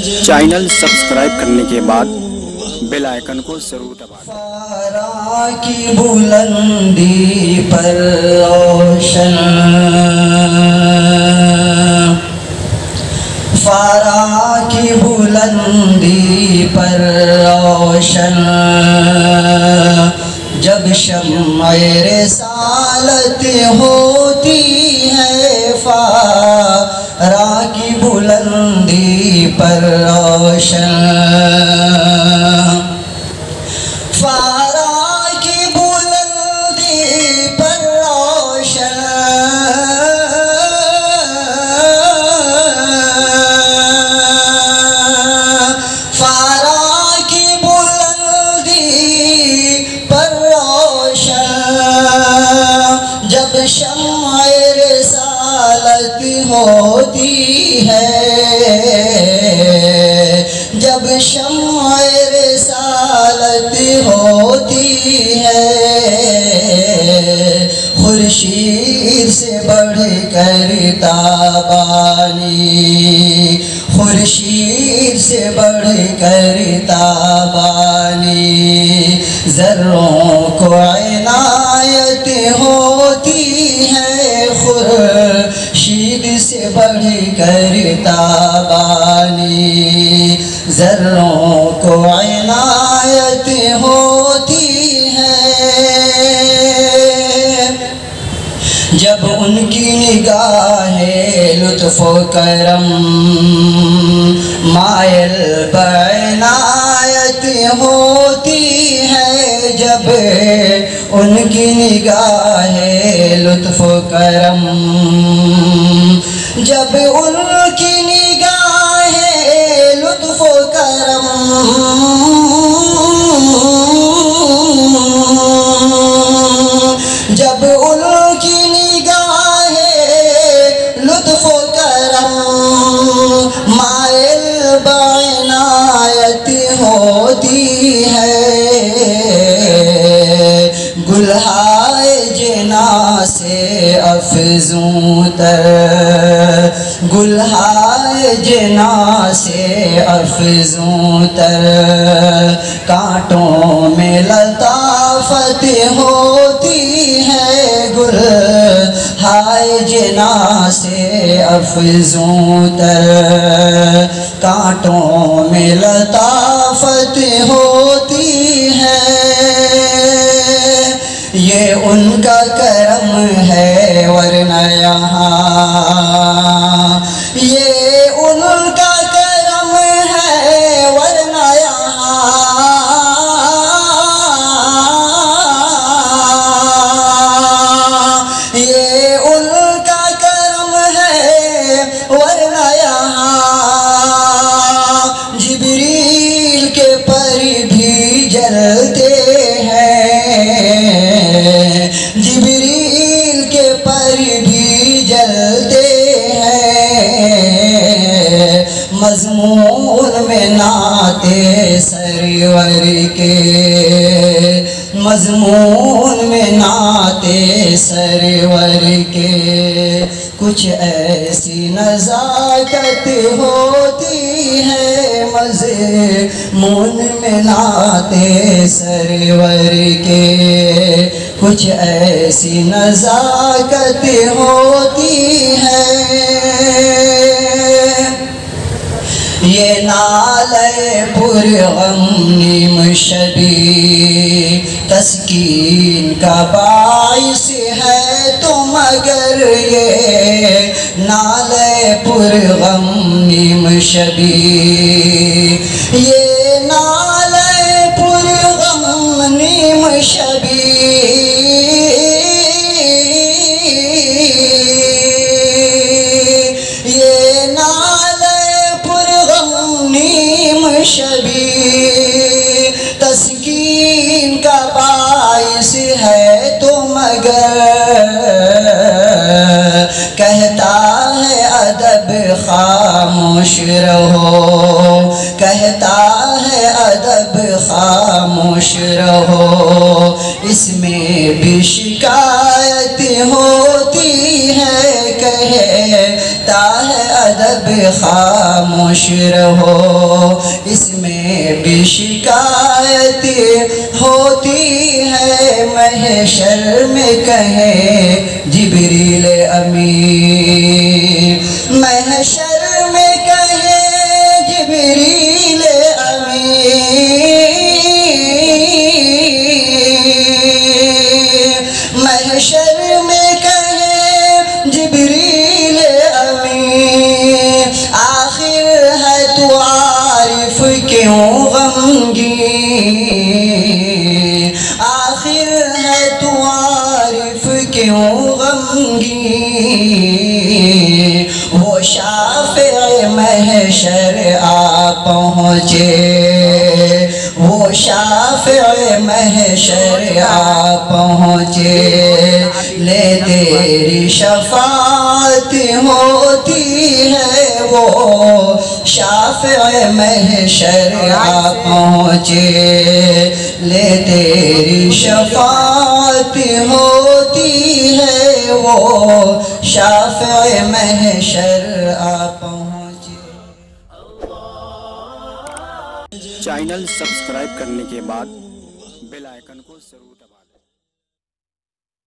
Channel subscribe کرنے کے بعد بیل آئیکن کو ضرور دبائیں۔ فارا کی بلندی پر روشن، فارا کی بلندی پر روشن، جب شمع رسالت ہوتی ہے فارا کی بلندی پر روشن، فارا کی بلندی پر روشن، فارا کی بلندی پر روشن، جب شمع رسالت ہوتی ہے، جب شمع رسالت ہوتی ہے، خورشید سے بڑھ کر تابانی، خورشید سے بڑھ کر تابانی، ذروں کو عنایت ہوتی ہے، خورشید سے بڑھ کر تابانی، ذروں کو عنایت ہوتی ہے، جب ان کی نگاہ لطف و کرم مائل بعنایت ہوتی ہے، جب ان کی نگاہ لطف و کرم، جب ان کی نگاہ لطف و کرم، جب ان کی نگاہ لطف و کرم مائل بعنایت ہوتی ہے، گلہائے جنا سے افزوں تر، گلہائے جنا سے افزوں تر، کانٹوں میں لطافت ہوتی ہے، گلہائے جنا سے افزوں تر، کانٹوں میں لطافت ہوتی ہے، یہ ان کا کرم ہے ورنہ یہاں، یہ ان کا کرم ہے ورنہ یہاں، یہ ان کا کرم ہے ورنہ یہاں، جبریل کے پر بھی جلتے ہیں، جبریل کے پر بھی جلتے ہیں، مضمون میں نعت سرور کے، مضمون میں نعت سرور کے، کچھ ایسی نزاکت ہوتی ہے مضمون میں نعت سرور کے، کچھ ایسی نزاکت ہوتی ہے، یہ نالے پرغم نیم شبی تسکین کا باعث ہے تو مگر، یہ نالے پرغم نیم شبی، یہ نالے پرغم نیم شبی، یہ نالے پرغم نیم شبی تسکین کا باعث ہے تو مگر، کہتا ہے ادب خاموش رہو، کہتا ہے ادب خاموش رہو، اس میں بھی شکایت ہوتی ہے، کہتا ہے ادب خاموش رہو، اس میں بھی شکایت ہوتی ہے، محشر میں کہے جبریل امین، محشر میں کہے جبریل امین، محشر میں کہے جبریل امین، آخر ہے تو عارف کیوں غمگین، آخر ہے تو عارف کیوں غمگین، وہ شافع محشر آ پہنچے، وہ شافع محشر آ پہنچے، لے تیری شفاعت ہوتی ہے، وہ شافع محشر آ پہنچے، لے تیری شفاعت ہوتی ہے، وہ شافع محشر آ پہنچے۔ چینل سبسکرائب کرنے کے بعد بیل آئیکن کو ضرور دبائیں۔